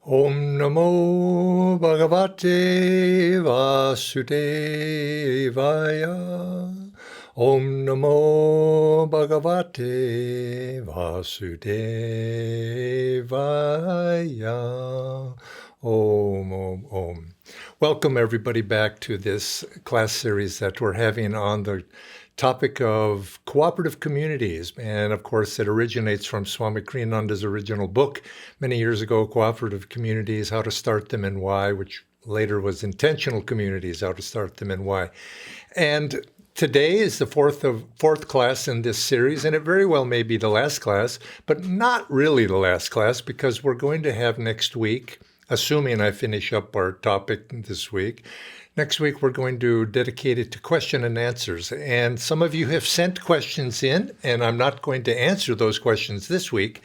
Om Namo Bhagavate Vasudevaya. Om Namo Bhagavate Vasudevaya. Om, Om, Om. Welcome everybody back to this class series that we're having on the topic of cooperative communities. And of course, it originates from Swami Kriyananda's original book many years ago, Cooperative Communities, How to Start Them and Why, which later was Intentional Communities, How to Start Them and Why. And today is the fourth class in this series, and it very well may be the last class, but not really the last class, because we're going to have next week, assuming I finish up our topic this week, next week we're going to dedicate it to question and answers. And some of you have sent questions in, and I'm not going to answer those questions this week.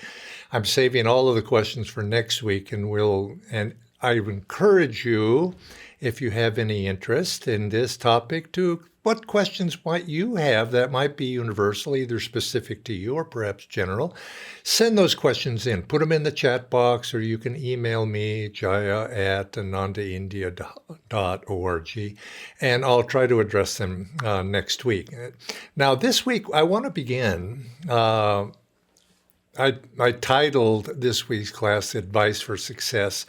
I'm saving all of the questions for next week, and I encourage you, if you have any interest in this topic, to what questions might you have that might be universal, either specific to you or perhaps general. Send those questions in. Put them in the chat box, or you can email me, jaya@anandaindia.org, and I'll try to address them next week. Now, this week, I want to begin. I titled this week's class Advice for Success,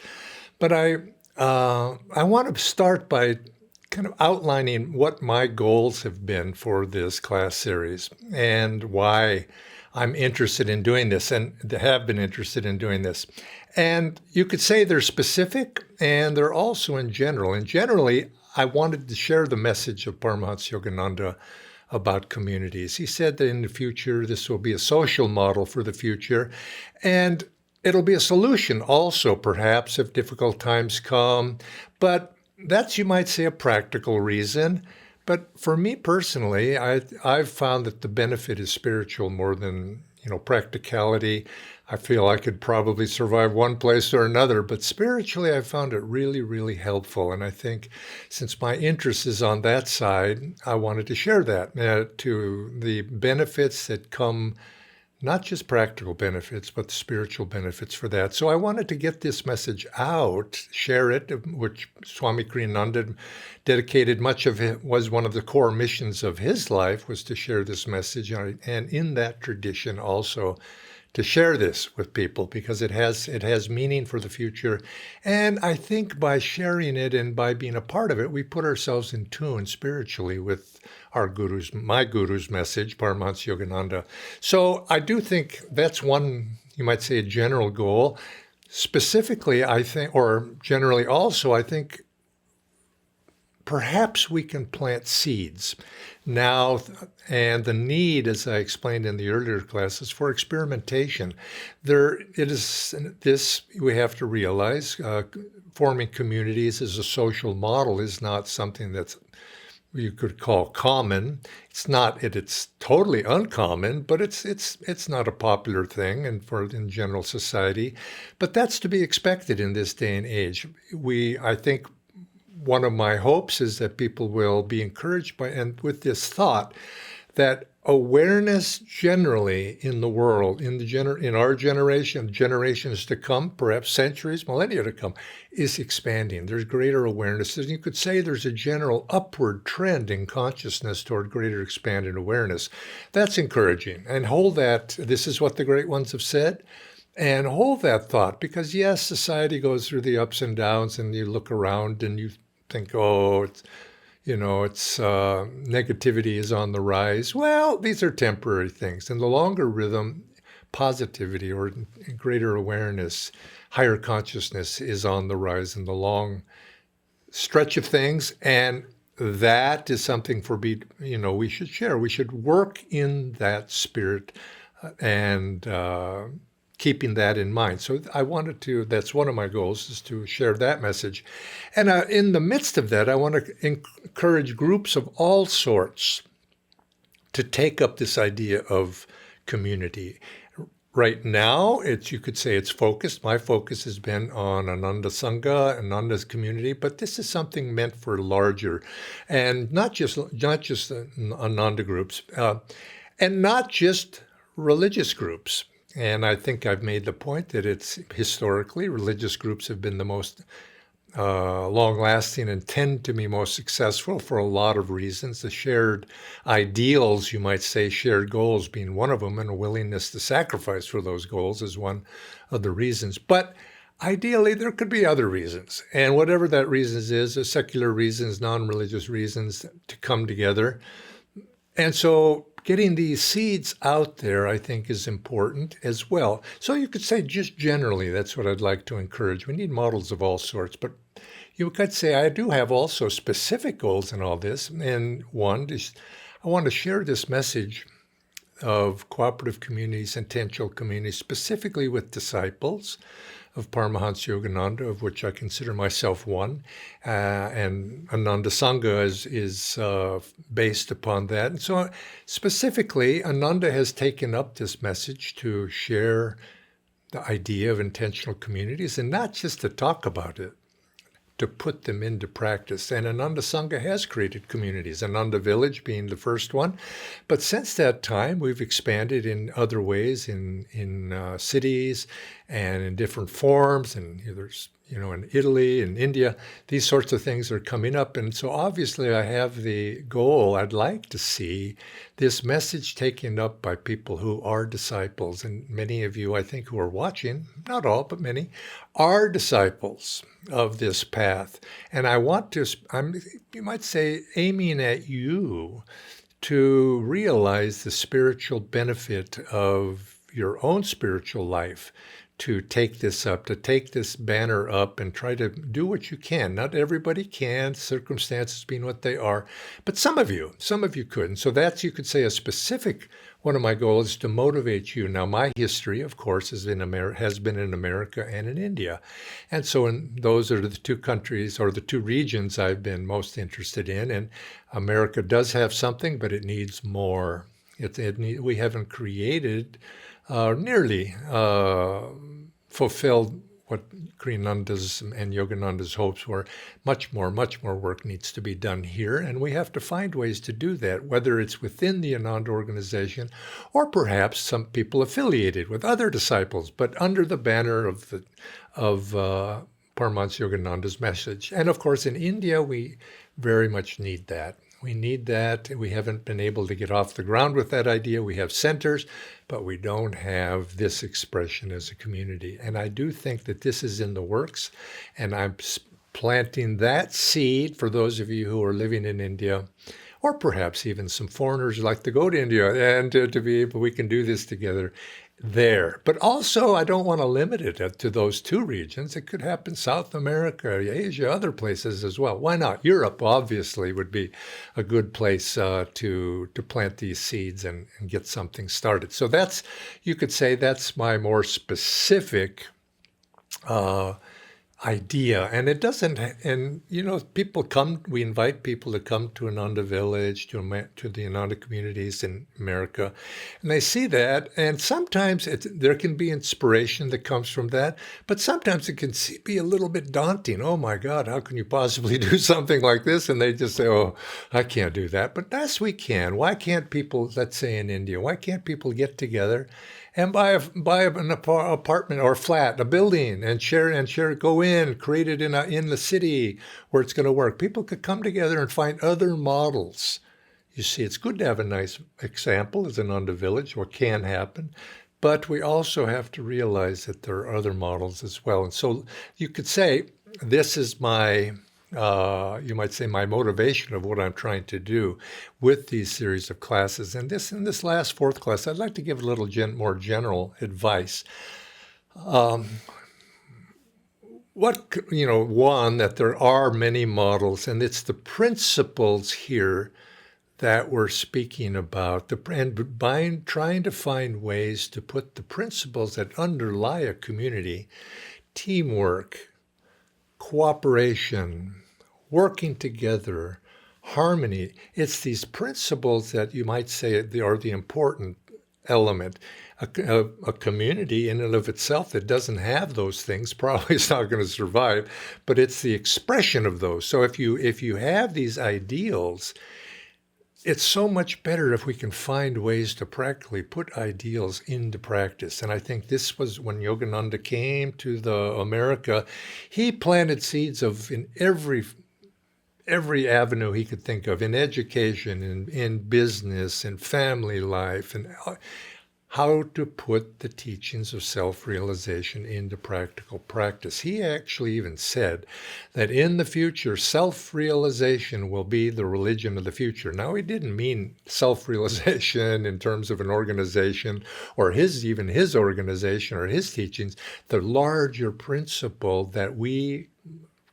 but I want to start by kind of outlining what my goals have been for this class series and why I'm interested in doing this and have been interested in doing this. And you could say they're specific and they're also in general. And generally, I wanted to share the message of Paramhansa Yogananda about communities. He said that in the future, this will be a social model for the future. And it'll be a solution also, perhaps, if difficult times come. But that's, you might say, a practical reason. But for me personally, I've found that the benefit is spiritual more than, practicality. I feel I could probably survive one place or another, but spiritually I found it really, really helpful. And I think since my interest is on that side, I wanted to share that to the benefits that come, not just practical benefits, but spiritual benefits for that. So I wanted to get this message out, share it, which Swami Kriyananda dedicated much of it, was one of the core missions of his life, was to share this message. And in that tradition also, to share this with people, because it has meaning for the future. And I think by sharing it and by being a part of it, we put ourselves in tune spiritually with my guru's message, Paramhansa Yogananda. So I do think that's one, you might say, a general goal. Specifically, I think, or generally also, I think perhaps we can plant seeds now, and the need, as I explained in the earlier classes, for experimentation. We have to realize, forming communities as a social model is not something that's you could call common. It's totally uncommon, but it's not a popular thing in general society. But that's to be expected in this day and age. I think one of my hopes is that people will be encouraged by, and with this thought, that awareness generally in the world, in our generation, generations to come, perhaps centuries, millennia to come, is expanding. There's greater awareness. And you could say there's a general upward trend in consciousness toward greater expanded awareness. That's encouraging. And hold that, this is what the great ones have said, and hold that thought, because yes, society goes through the ups and downs, and you look around and you think, negativity is on the rise. Well, these are temporary things. In the longer rhythm, positivity or greater awareness, higher consciousness is on the rise in the long stretch of things. And that is something we should share. We should work in that spirit and keeping that in mind. So that's one of my goals, is to share that message. And in the midst of that, I want to encourage groups of all sorts to take up this idea of community. Right now, you could say it's focused. My focus has been on Ananda Sangha, Ananda's community, but this is something meant for larger, and not just Ananda groups, and not just religious groups. And I think I've made the point that it's historically, religious groups have been the most long-lasting and tend to be most successful for a lot of reasons. The shared ideals, you might say, shared goals being one of them, and a willingness to sacrifice for those goals is one of the reasons. But ideally, there could be other reasons. And whatever that reasons is, secular reasons, non-religious reasons to come together. And so getting these seeds out there, I think, is important as well. So you could say just generally, that's what I'd like to encourage. We need models of all sorts, but you could say I do have also specific goals in all this. And one is I want to share this message of cooperative communities, intentional communities, specifically with disciples of Paramhansa Yogananda, of which I consider myself one, and Ananda Sangha is based upon that. And so specifically, Ananda has taken up this message to share the idea of intentional communities, and not just to talk about it, to put them into practice. And Ananda Sangha has created communities, Ananda Village being the first one. But since that time, we've expanded in other ways in cities and in different forms. And there's, in Italy and India, these sorts of things are coming up. And so obviously I have the goal, I'd like to see this message taken up by people who are disciples. And many of you, I think, who are watching, not all, but many, are disciples of this path. And I want to, you might say, aiming at you to realize the spiritual benefit of your own spiritual life, to take this up, to take this banner up and try to do what you can. Not everybody can, circumstances being what they are, but some of you could. And so that's, you could say, a specific one of my goals is to motivate you. Now, my history, of course, has been in America and in India. And so those are the two countries or the two regions I've been most interested in. And America does have something, but it needs more. We haven't created nearly fulfilled what Kriyananda's and Yogananda's hopes were. Much more work needs to be done here, and we have to find ways to do that, whether it's within the Ananda organization or perhaps some people affiliated with other disciples, but under the banner of Paramhansa Yogananda's message. And of course, in India, we very much need that. We need that. We haven't been able to get off the ground with that idea. We have centers, but we don't have this expression as a community. And I do think that this is in the works, and I'm planting that seed for those of you who are living in India, or perhaps even some foreigners who like to go to India, and to be able, we can do this together there. But also, I don't want to limit it to those two regions. It could happen South America, Asia, other places as well. Why not? Europe, obviously, would be a good place to plant these seeds and get something started. So that's, you could say, that's my more specific idea. And it doesn't, and people come, we invite people to come to Ananda Village, to the Ananda communities in America, and they see that, and sometimes there can be inspiration that comes from that, but sometimes it can be a little bit daunting. Oh my God, how can you possibly do something like this? And they just say, oh, I can't do that. But yes, we can. Why can't people, let's say in India, why can't people get together and buy an apartment or flat, a building, and share, go in, create it in the city where it's going to work? People could come together and find other models. You see, it's good to have a nice example as an Ananda Village, what can happen, but we also have to realize that there are other models as well. And so you could say, this is my, you might say, my motivation of what I'm trying to do with these series of classes. And in this last fourth class, I'd like to give a little more general advice. One, that there are many models, and it's the principles here that we're speaking about, and by trying to find ways to put the principles that underlie a community, teamwork, cooperation, working together, harmony. It's these principles that you might say are the important element. A community in and of itself that doesn't have those things probably is not going to survive, but it's the expression of those. So if you have these ideals, it's so much better if we can find ways to practically put ideals into practice. And I think this was when Yogananda came to the America, he planted seeds of in every avenue he could think of, in education, in business, in family life, and how to put the teachings of self-realization into practical practice. He actually even said that in the future, self-realization will be the religion of the future. Now, he didn't mean self-realization in terms of an organization or even his organization or his teachings, the larger principle that we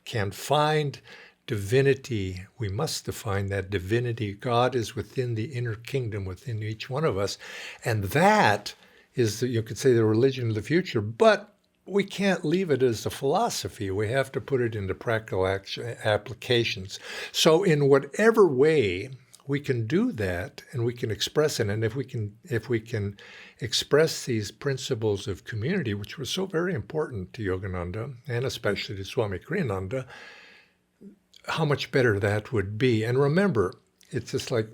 can find divinity. We must define that divinity. God is within the inner kingdom within each one of us. And that is, you could say, the religion of the future. But we can't leave it as a philosophy. We have to put it into practical applications. So in whatever way we can do that and we can express it, and if we can express these principles of community, which were so very important to Yogananda and especially to Swami Kriyananda, how much better that would be. And remember, it's just like,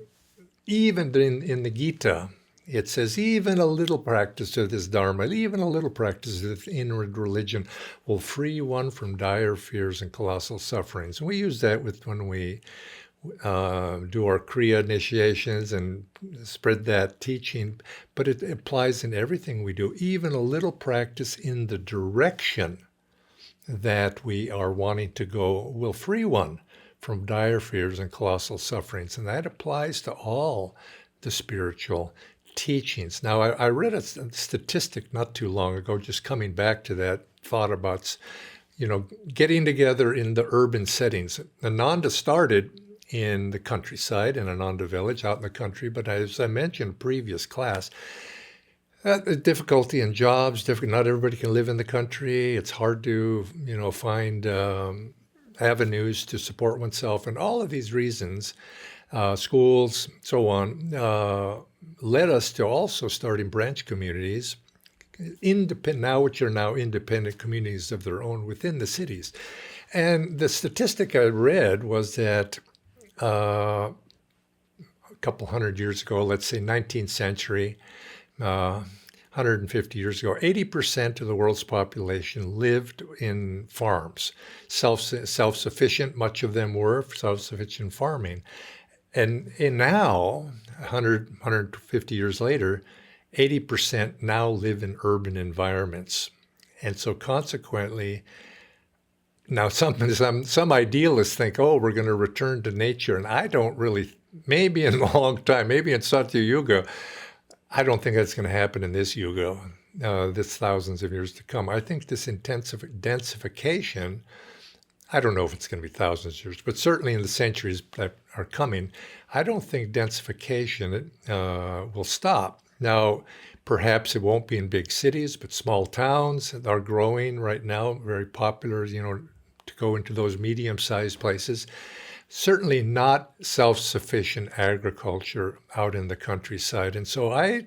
even in the Gita, it says, even a little practice of this Dharma, even a little practice of this inward religion will free one from dire fears and colossal sufferings. And we use that when we do our Kriya initiations and spread that teaching, but it applies in everything we do. Even a little practice in the direction that we are wanting to go will free one from dire fears and colossal sufferings. And that applies to all the spiritual teachings. Now, I read a statistic not too long ago, just coming back to that thought about, getting together in the urban settings. Ananda started in the countryside, in Ananda village, out in the country, but as I mentioned in previous class, difficulty in jobs, not everybody can live in the country. It's hard to, find avenues to support oneself. And all of these reasons, schools, so on, led us to also starting branch communities, which are now independent communities of their own within the cities. And the statistic I read was that a couple hundred years ago, let's say 19th century, 150 years ago, 80% of the world's population lived in farms, self-sufficient. Much of them were self-sufficient farming. And now, 150 years later, 80% now live in urban environments. And so consequently, now some idealists think, we're going to return to nature. And I don't really, maybe in a long time, maybe in Satya Yuga, I don't think that's going to happen in this Yuga, this thousands of years to come. I think this densification, I don't know if it's going to be thousands of years, but certainly in the centuries that are coming, I don't think densification will stop. Now, perhaps it won't be in big cities, but small towns are growing right now, very popular, to go into those medium-sized places. Certainly not self-sufficient agriculture out in the countryside. And so I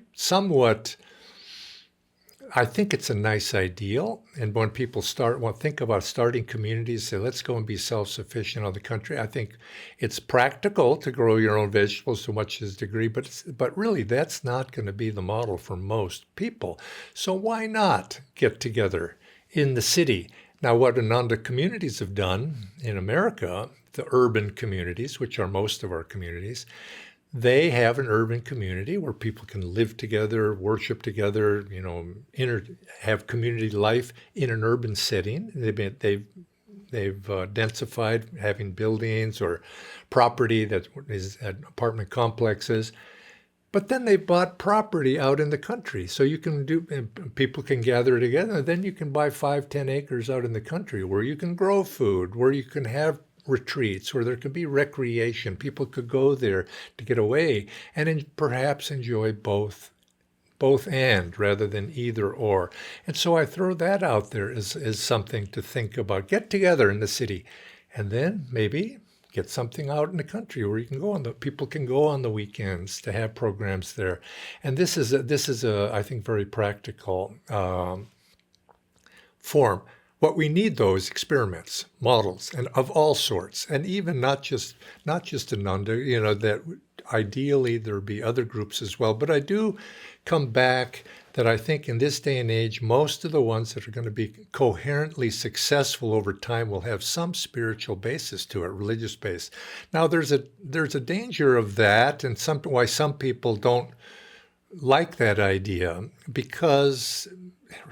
think it's a nice ideal. And when people think about starting communities, say, let's go and be self-sufficient on the country, I think it's practical to grow your own vegetables to much as degree, but really that's not going to be the model for most people. So why not get together in the city? Now, what Ananda communities have done in America, the urban communities, which are most of our communities, they have an urban community where people can live together, worship together, have community life in an urban setting. They've densified, having buildings or property that is at apartment complexes. But then they bought property out in the country. So people can gather together. Then you can buy 5-10 acres out in the country where you can grow food, where you can have retreats, where there can be recreation. People could go there to get away and perhaps enjoy both and rather than either or. And so I throw that out there as something to think about. Get together in the city and then maybe get something out in the country where people can go on the weekends to have programs there. And this is a I think, very practical form. What we need, though, is experiments, models, and of all sorts, and even not just Ananda, that ideally there be other groups as well. But I do come back that I think in this day and age, most of the ones that are going to be coherently successful over time will have some spiritual basis to it, religious base. Now, there's a danger of that, and why some people don't like that idea, because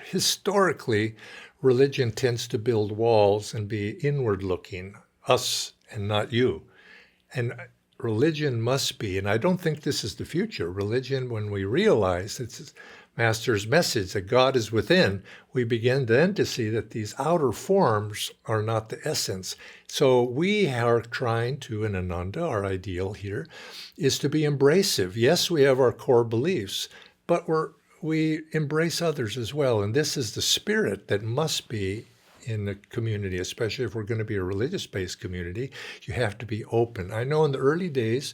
historically, religion tends to build walls and be inward-looking, us and not you. And religion must be, and I don't think this is the future, religion, when we realize it's Master's message that God is within, we begin then to see that these outer forms are not the essence. So we are trying to, in Ananda, our ideal here, is to be embracive. Yes, we have our core beliefs, but we embrace others as well. And this is the spirit that must be in the community, especially if we're going to be a religious-based community. You have to be open. I know in the early days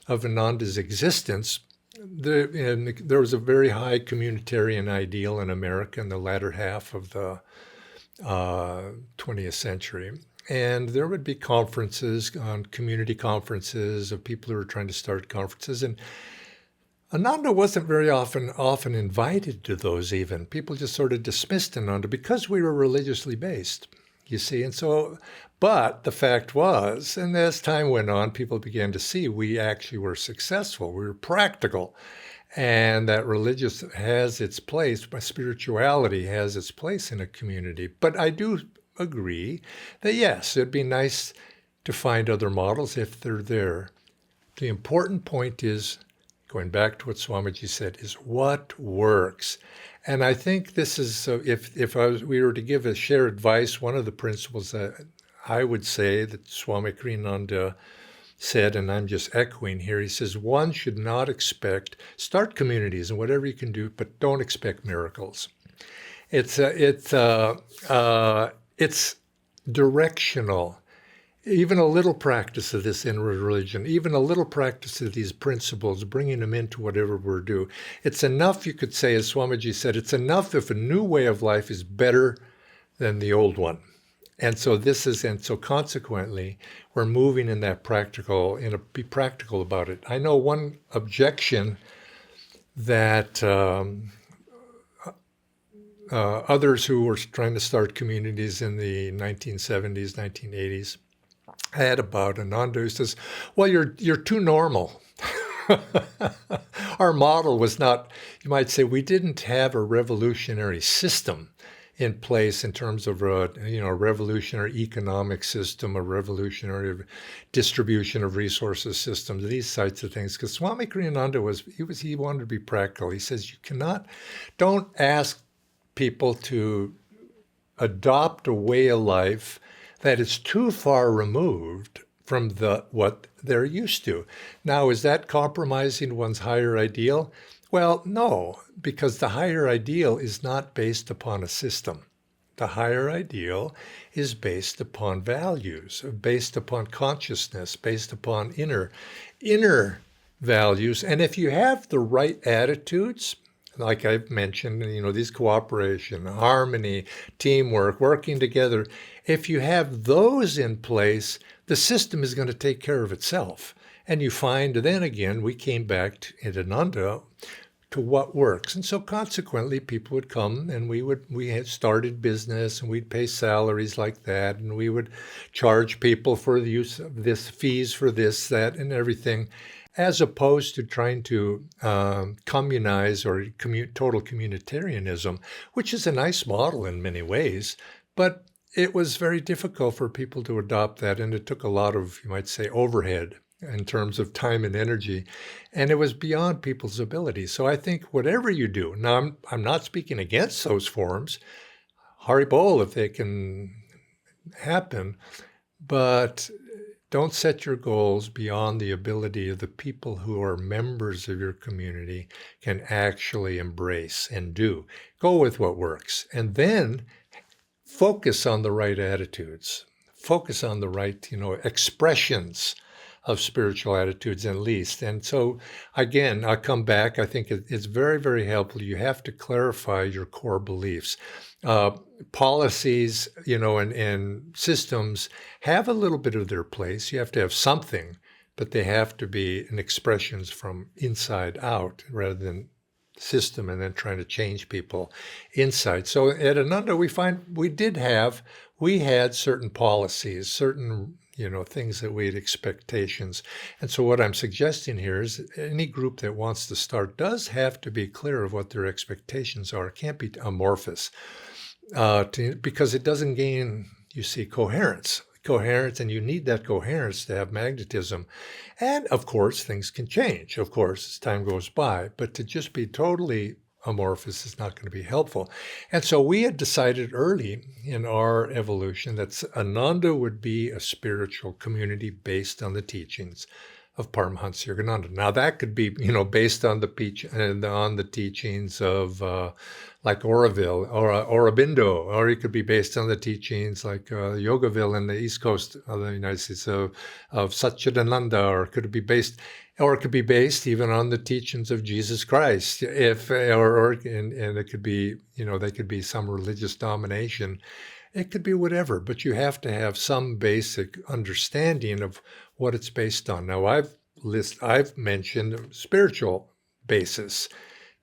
of Ananda's existence, there was a very high communitarian ideal in America in the latter half of the 20th century. And there would be conferences, community conferences of people who were trying to start conferences. And Ananda wasn't very often invited to those even. People just sort of dismissed Ananda because we were religiously based, you see. And so, but the fact was, and as time went on, people began to see we actually were successful. We were practical. And that religious has its place, but spirituality has its place in a community. But I do agree that, yes, it'd be nice to find other models if they're there. The important point is, going back to what Swamiji said, is what works. And I think this is, we were to share advice, one of the principles that I would say that Swami Kriyananda said, and I'm just echoing here, he says, one should not start communities and whatever you can do, but don't expect miracles. It's directional. Even a little practice of this in religion, even a little practice of these principles, bringing them into whatever we're doing. It's enough, you could say, as Swamiji said, it's enough if a new way of life is better than the old one. And so consequently, we're moving in that be practical about it. I know one objection that others who were trying to start communities in the 1970s, 1980s, had about Ananda, who says, well, you're too normal. Our model was not, you might say, we didn't have a revolutionary system in place in terms of a revolutionary economic system, a revolutionary distribution of resources systems, these types of things. Because Swami Kriyananda he wanted to be practical. He says don't ask people to adopt a way of life that is too far removed from what they're used to. Now, is that compromising one's higher ideal? Well, no, because the higher ideal is not based upon a system. The higher ideal is based upon values, based upon consciousness, based upon inner values. And if you have the right attitudes, like I've mentioned, these cooperation, harmony, teamwork, working together, if you have those in place, the system is going to take care of itself. And you find, then again, we came back in Ananda to what works. And so consequently, people would come and we had started business and we'd pay salaries like that. And we would charge people for the use of this, fees for this, that, and everything, as opposed to trying to communize or total communitarianism, which is a nice model in many ways. But it was very difficult for people to adopt that. And it took a lot of, you might say, overhead in terms of time and energy, and it was beyond people's ability. So I think whatever you do, now I'm not speaking against those forms, Haribol if they can happen, but don't set your goals beyond the ability of the people who are members of your community can actually embrace and do. Go with what works, and then focus on the right attitudes, focus on the right, expressions of spiritual attitudes at least. And so again, I'll come back. I think it's very, very helpful. You have to clarify your core beliefs. Policies, and systems have a little bit of their place. You have to have something, but they have to be in expressions from inside out rather than system and then trying to change people inside. So at Ananda, we had certain policies, certain things that we had expectations. And so what I'm suggesting here is any group that wants to start does have to be clear of what their expectations are. It can't be amorphous because it doesn't gain, coherence, and you need that coherence to have magnetism. And of course, things can change, of course, as time goes by, but to just be totally amorphous is not going to be helpful. And so we had decided early in our evolution that Ananda would be a spiritual community based on the teachings of Paramhansa Yogananda. Now that could be, based on the teachings of like Oroville or Aurobindo, or it could be based on the teachings like Yogaville in the East Coast of the United States of Satchidananda, or it could be based even on the teachings of Jesus Christ. And it could be, they could be some religious domination. It could be whatever, but you have to have some basic understanding of what it's based on. Now, I've mentioned spiritual basis.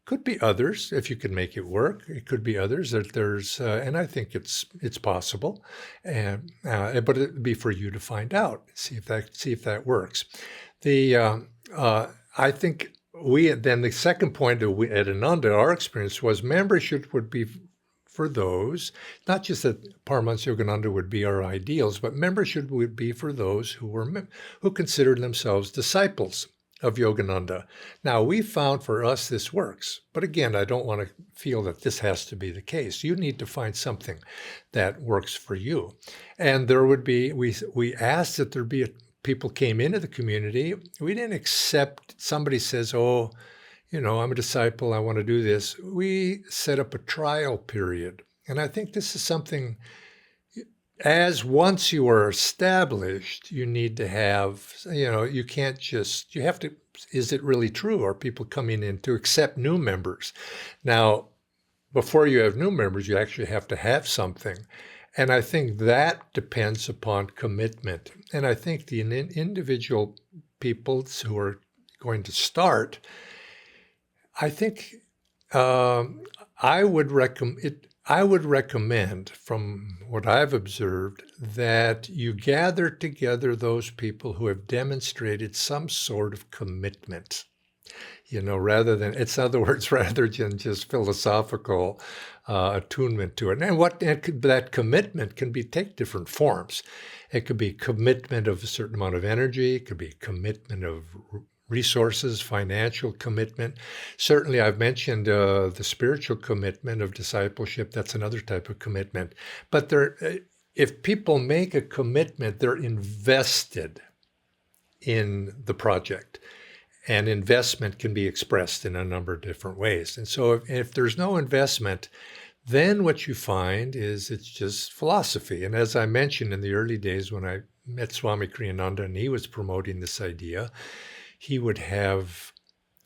Could be others if you can make it work. It could be others that there's, and I think it's possible, but it'd be for you to find out, see if that works. I think the second point at Ananda, our experience was membership would be for those, not just that Paramhansa Yogananda would be our ideals, but membership would be for those who considered themselves disciples of Yogananda. Now, we found for us this works, but again, I don't want to feel that this has to be the case. You need to find something that works for you. And there would be, we asked that there be people came into the community. We didn't accept somebody says, oh, I'm a disciple, I want to do this. We set up a trial period. And I think this is something, once you are established, you need to have, you can't just, you have to, is it really true? Are people coming in to accept new members? Now, before you have new members, you actually have to have something. And I think that depends upon commitment. And I think the individual people who are going to start, I think I would recommend, from what I've observed, that you gather together those people who have demonstrated some sort of commitment, rather than just philosophical attunement to it. And that commitment can take different forms. It could be commitment of a certain amount of energy. It could be commitment of resources, financial commitment. Certainly, I've mentioned the spiritual commitment of discipleship. That's another type of commitment. But if people make a commitment, they're invested in the project. And investment can be expressed in a number of different ways. And so if there's no investment, then what you find is it's just philosophy. And as I mentioned in the early days when I met Swami Kriyananda and he was promoting this idea, he would have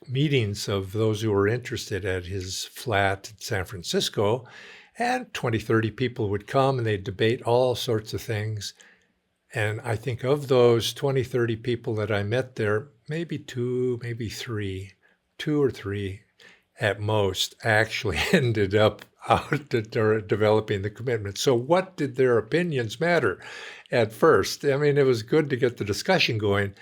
meetings of those who were interested at his flat in San Francisco, and 20, 30 people would come and they'd debate all sorts of things. And I think of those 20, 30 people that I met there, maybe two or three at most actually ended up developing the commitment. So what did their opinions matter at first? I mean, it was good to get the discussion going,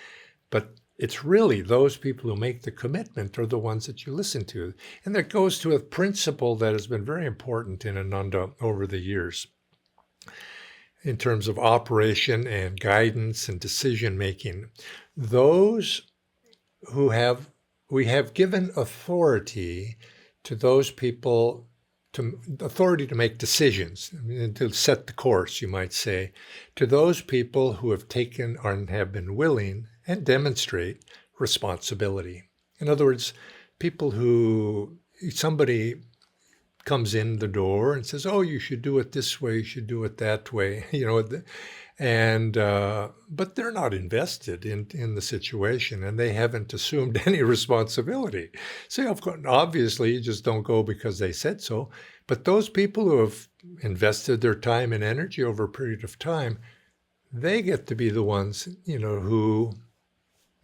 but it's really those people who make the commitment are the ones that you listen to. And that goes to a principle that has been very important in Ananda over the years in terms of operation and guidance and decision-making. Those we have given authority to those people, authority to make decisions, to set the course, you might say, to those people who have taken and have been willing and demonstrate responsibility. In other words, somebody comes in the door and says, oh, you should do it this way, you should do it that way, but they're not invested in the situation and they haven't assumed any responsibility. So obviously you just don't go because they said so, but those people who have invested their time and energy over a period of time, they get to be the ones, who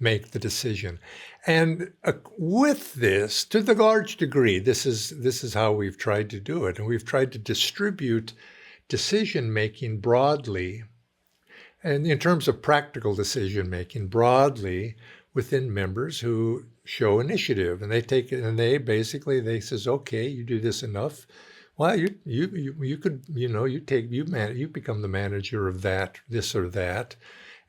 make the decision. And with this, to the large degree, this is how we've tried to do it. And we've tried to distribute decision-making broadly, and in terms of practical decision-making broadly within members who show initiative. And they take it, and they says, okay, you do this enough. Well, you could, you become the manager of that, this or that.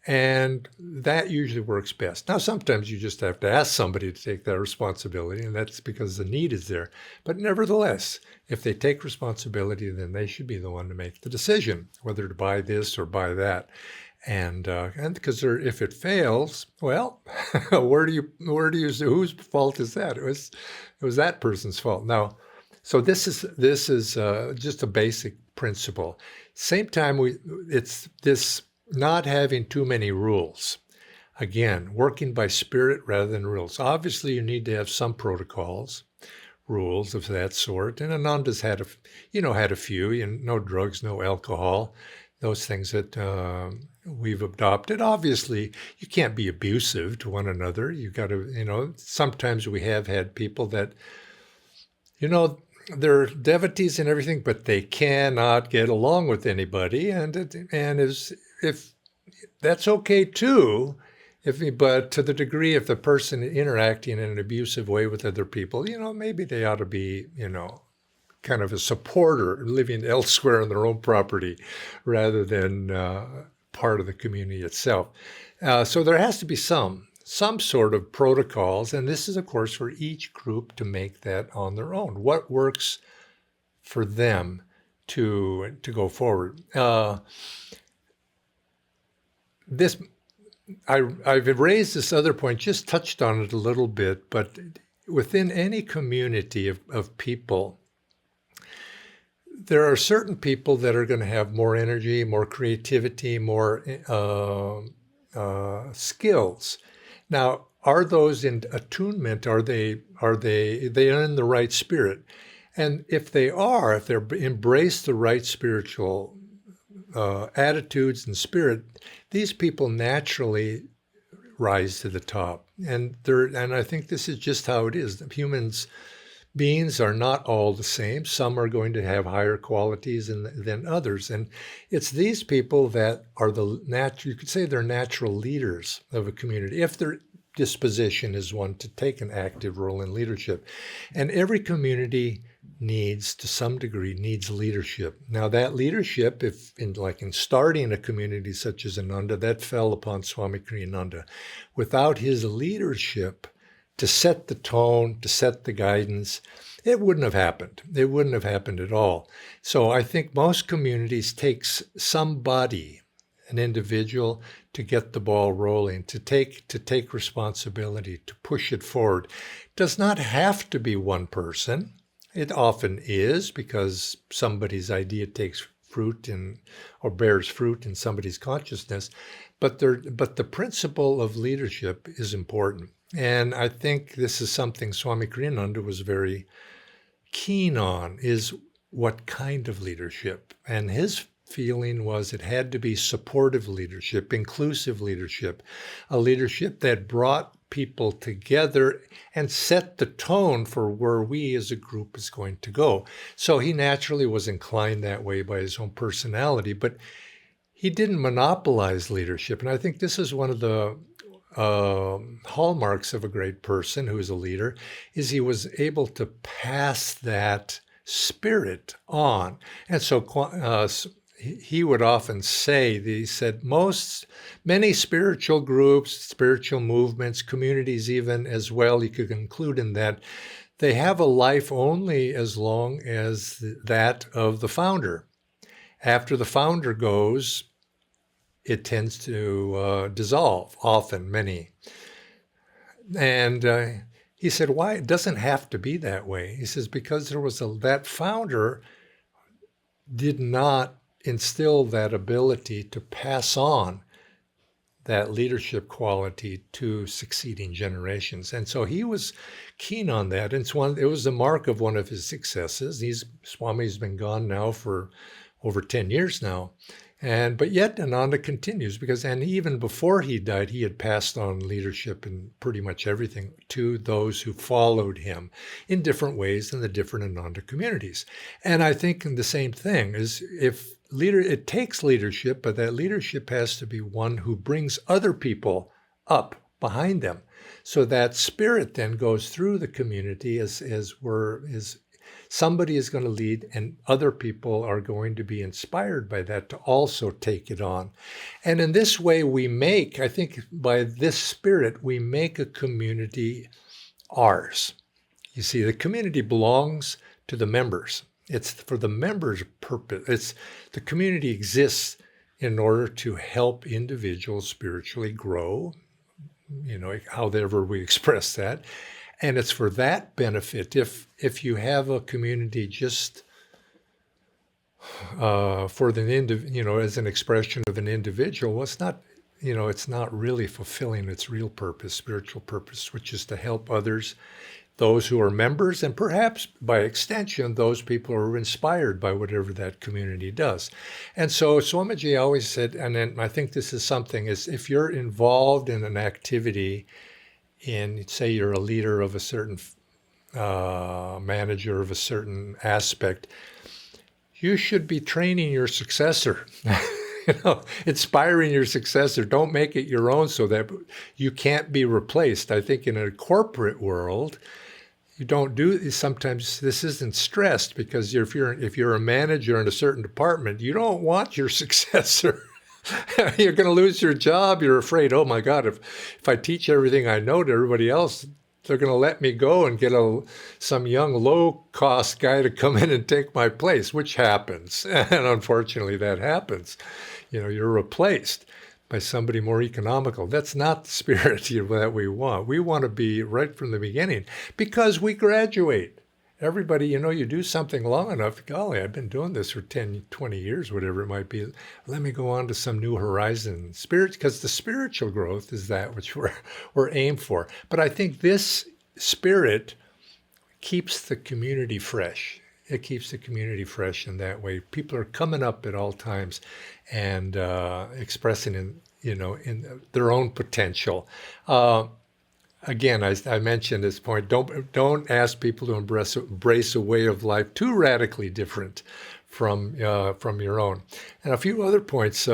And that usually works best. Now, sometimes you just have to ask somebody to take that responsibility, and that's because the need is there. But nevertheless, if they take responsibility, then they should be the one to make the decision, whether to buy this or buy that. And because if it fails, well, whose fault is that? It was that person's fault. Now, so this is just a basic principle. Same time, it's this not having too many rules. Again, working by spirit rather than rules. Obviously, you need to have some protocols, rules of that sort. And Ananda's had a few. No drugs, no alcohol, those things that we've adopted. Obviously, you can't be abusive to one another. You got to, sometimes we have had people that, they're devotees and everything, but they cannot get along with anybody, if that's okay too. But to the degree if the person interacting in an abusive way with other people, maybe they ought to be, kind of a supporter living elsewhere on their own property rather than part of the community itself. So there has to be some sort of protocols, and this is, of course, for each group to make that on their own. What works for them to go forward? I've raised this other point, just touched on it a little bit, but within any community of people, there are certain people that are going to have more energy, more creativity, more skills. Now, are those in attunement? Are they in the right spirit? And if they embrace the right spiritual attitudes and spirit, these people naturally rise to the top. And I think this is just how it is. Beings are not all the same. Some are going to have higher qualities than others. And it's these people that are you could say they're natural leaders of a community, if their disposition is one to take an active role in leadership. And every community to some degree, needs leadership. Now that leadership, in starting a community such as Ananda, that fell upon Swami Kriyananda. Without his leadership, to set the tone, to set the guidance, it wouldn't have happened. It wouldn't have happened at all. So I think most communities takes somebody, an individual, to get the ball rolling, to take responsibility, to push it forward. It does not have to be one person. It often is, because somebody's idea takes fruit or bears fruit in somebody's consciousness. But the principle of leadership is important. And I think this is something Swami Kriyananda was very keen on, is what kind of leadership. And his feeling was it had to be supportive leadership, inclusive leadership, a leadership that brought people together and set the tone for where we as a group is going to go. So he naturally was inclined that way by his own personality, but he didn't monopolize leadership. And I think this is one of the hallmarks of a great person who is a leader, is he was able to pass that spirit on. And so he would often say, he said, many spiritual groups, spiritual movements, communities even as well, you could include in that, they have a life only as long as that of the founder. After the founder goes, it tends to dissolve, often, many. And he said, why? It doesn't have to be that way. He says, because that founder did not instill that ability to pass on that leadership quality to succeeding generations. And so he was keen on that. And it was the mark of one of his successes. Swami's been gone now for over 10 years now. But yet Ananda continues and even before he died, he had passed on leadership in pretty much everything to those who followed him in different ways in the different Ananda communities. And I think the same thing is it takes leadership, but that leadership has to be one who brings other people up behind them. So that spirit then goes through the community as somebody is going to lead, and other people are going to be inspired by that to also take it on. And in this way, I think by this spirit, we make a community ours. You see, the community belongs to the members. It's for the members' purpose. The community exists in order to help individuals spiritually grow, however we express that. And it's for that benefit. If you have a community just for the as an expression of an individual, well, it's not really fulfilling its real purpose, spiritual purpose, which is to help others, those who are members, and perhaps by extension, those people who are inspired by whatever that community does. And so Swamiji always said, and then I think this is something, is if you're involved in an activity, say you're a leader of a certain manager of a certain aspect, you should be training your successor, inspiring your successor. Don't make it your own so that you can't be replaced. I think in a corporate world, sometimes this isn't stressed because if you're a manager in a certain department, you don't want your successor. You're going to lose your job. You're afraid, oh my God, if I teach everything I know to everybody else, they're going to let me go and get some young low-cost guy to come in and take my place, which happens. And unfortunately, that happens. You're replaced by somebody more economical. That's not the spirit that we want. We want to be right from the beginning because we graduate. Everybody, you do something long enough, golly, I've been doing this for 10, 20 years, whatever it might be. Let me go on to some new horizon. Because the spiritual growth is that which we're aimed for. But I think this spirit keeps the community fresh. It keeps the community fresh in that way. People are coming up at all times and expressing in their own potential. Again, I mentioned this point. Don't ask people to embrace a way of life too radically different from your own. And a few other points.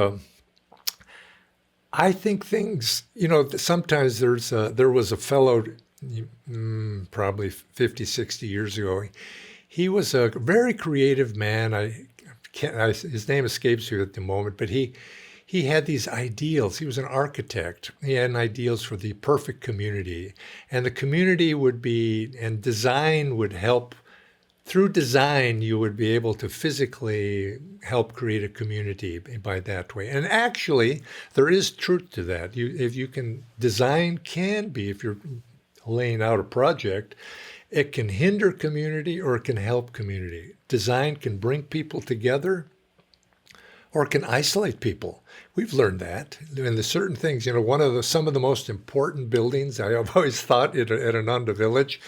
I think things. Sometimes there was a fellow, probably 50, 60 years ago. He was a very creative man. His name escapes me at the moment, but he had these ideals. He was an architect. He had ideals for the perfect community. And the community and design would help. Through design, you would be able to physically help create a community by that way. And actually, there is truth to that. Design can be, if you're laying out a project, it can hinder community or it can help community. Design can bring people together or it can isolate people. We've learned that. And there's certain things, some of the most important buildings, I have always thought at Ananda Village,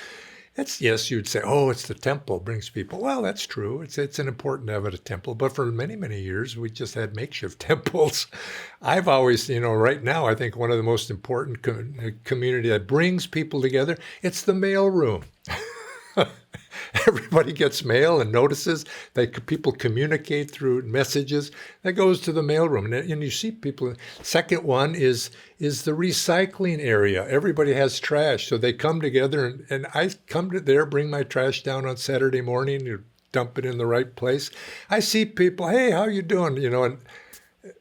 you'd say, oh, it's the temple, brings people. Well, that's true. It's an important to have a temple. But for many, many years, we just had makeshift temples. I've always, right now, I think one of the most important community that brings people together, it's the mail room. Everybody gets mail and notices. People communicate through messages. That goes to the mailroom. And you see people. Second one is the recycling area. Everybody has trash. So they come together. And I come to there, bring my trash down on Saturday morning. You dump it in the right place. I see people, hey, how you doing? And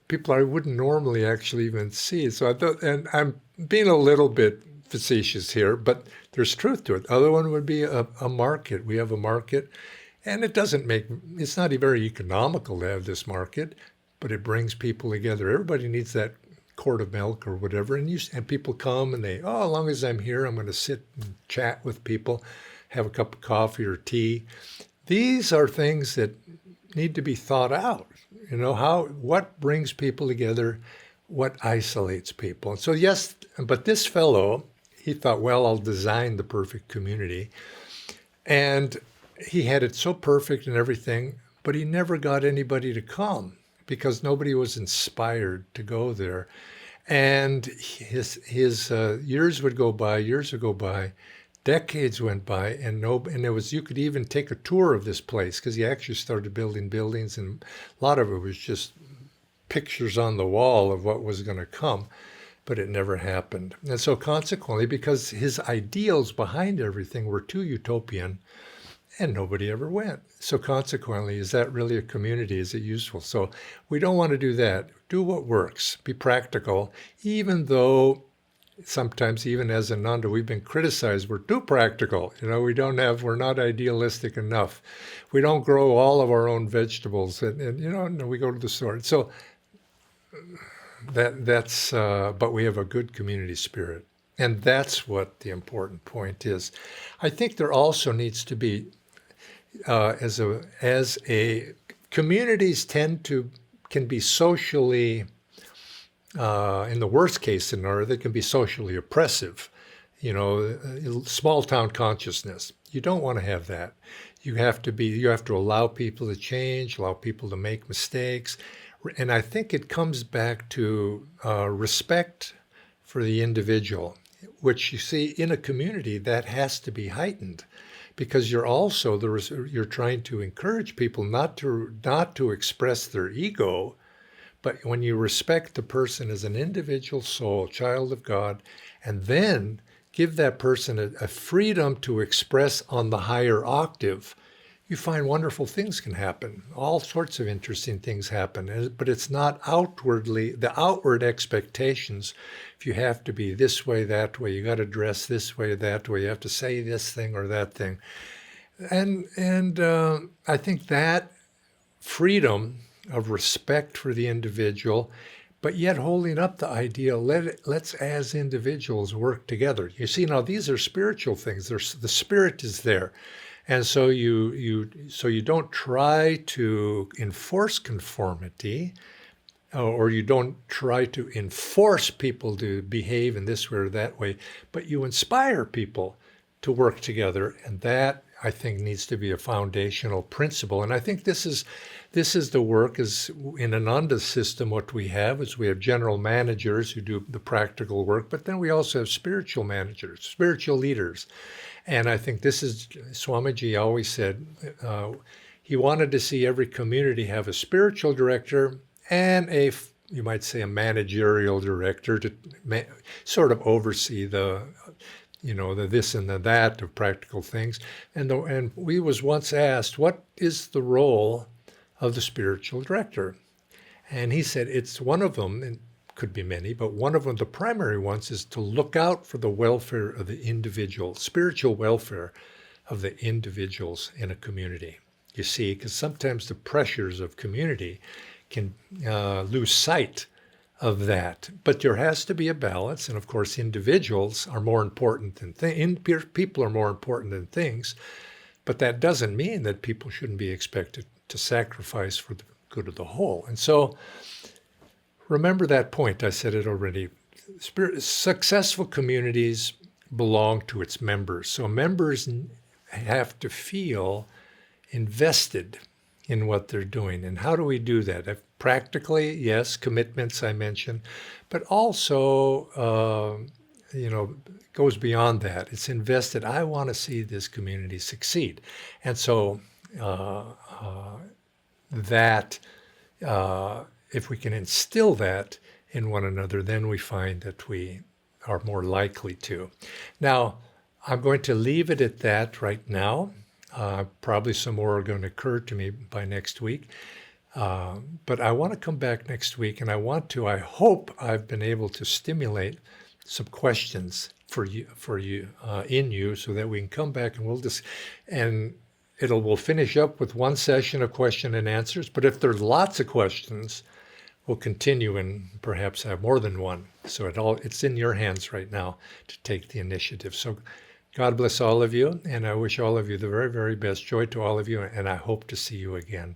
people I wouldn't normally actually even see. So I thought, and I'm being a little bit facetious here, but there's truth to it. Other one would be a market. We have a market, and it's not very economical to have this market, but it brings people together. Everybody needs that quart of milk or whatever, and people come and as long as I'm here, I'm going to sit and chat with people, have a cup of coffee or tea. These are things that need to be thought out. What brings people together, what isolates people. And so yes, but this fellow, he thought, well, I'll design the perfect community. And he had it so perfect and everything, but he never got anybody to come. because nobody was inspired to go there. And his years would go by, decades went by, and there was, you could even take a tour of this place because he actually started building buildings, and a lot of it was just pictures on the wall of what was going to come, but it never happened. And so consequently, because his ideals behind everything were too utopian, and nobody ever went. So consequently, is that really a community? Is it useful? So we don't want to do that. Do what works. Be practical, even though sometimes, even as Ananda, we've been criticized. We're too practical. We're not idealistic enough. We don't grow all of our own vegetables, and we go to the store. So but we have a good community spirit. And that's what the important point is. I think there also needs to be, communities can be socially, in the worst case scenario, they can be socially oppressive. Small town consciousness. You don't want to have that. You have to allow people to change, allow people to make mistakes. And I think it comes back to respect for the individual, which you see in a community that has to be heightened, because you're trying to encourage people not to express their ego, but when you respect the person as an individual soul, child of God, and then give that person a freedom to express on the higher octave, you find wonderful things can happen. All sorts of interesting things happen, but it's not outwardly, the outward expectations. If you have to be this way, that way, you got to dress this way, that way, you have to say this thing or that thing. And I think that freedom of respect for the individual, but yet holding up the idea, let's as individuals work together. You see, now these are spiritual things. The spirit is there. And so you don't try to enforce conformity, or you don't try to enforce people to behave in this way or that way, but you inspire people to work together. And that, I think, needs to be a foundational principle. And I think this is the work. Is in Ananda's system, what we have is we have general managers who do the practical work, but then we also have spiritual managers, spiritual leaders. And I think this is, Swamiji always said, he wanted to see every community have a spiritual director and you might say, a managerial director to sort of oversee the this and the that of practical things. And we was once asked, what is the role of the spiritual director? And he said, it's one of them, and could be many, but one of them, the primary ones, is to look out for the welfare of the individual, spiritual welfare of the individuals in a community. You see, because sometimes the pressures of community can lose sight of that. But there has to be a balance, and of course, individuals are more important than people are more important than things. But that doesn't mean that people shouldn't be expected to sacrifice for the good of the whole. And so, remember that point. I said it already. Successful communities belong to its members. So members have to feel invested in what they're doing. And how do we do that? Practically, yes, commitments I mentioned, but also, goes beyond that. It's invested. I want to see this community succeed. And so if we can instill that in one another, then we find that we are more likely to. Now, I'm going to leave it at that right now. Probably some more are going to occur to me by next week. But I want to come back next week, and I hope I've been able to stimulate some questions for you, so that we can come back and we'll finish up with one session of question and answers. But if there's lots of questions, we'll continue and perhaps have more than one. So it's in your hands right now to take the initiative. So God bless all of you, and I wish all of you the very, very best. Joy to all of you, and I hope to see you again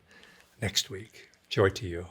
next week. Joy to you.